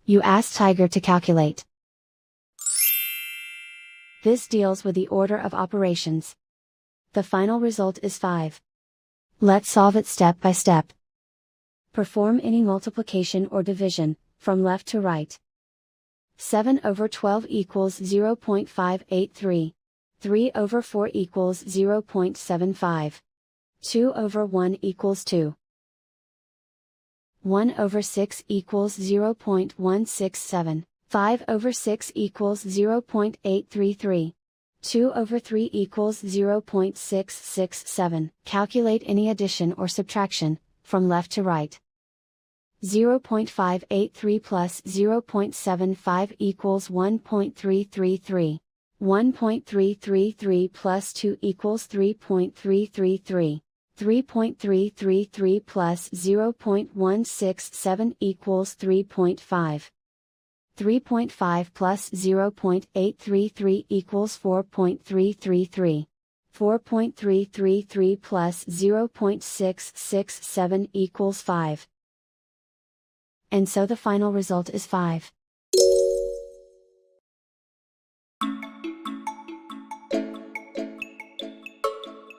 You ask Tiger to calculate. This deals with the order of operations. The final result is 5. Let's solve it step by step. Perform any multiplication or division, from left to right. 7 over 12 equals 0.583. 3 over 4 equals 0.75. 2 over 1 equals 2. 1 over 6 equals 0.167. 5 over 6 equals 0.833. 2 over 3 equals 0.667. Calculate any addition or subtraction, from left to right. 0.583 plus 0.75 equals 1.333. 1.333 plus 2 equals 3.333. 3.333 plus 0.167 equals 3.5. 3.5 plus 0.833 equals 4.333. 4.333 plus 0.667 equals 5. And so the final result is 5.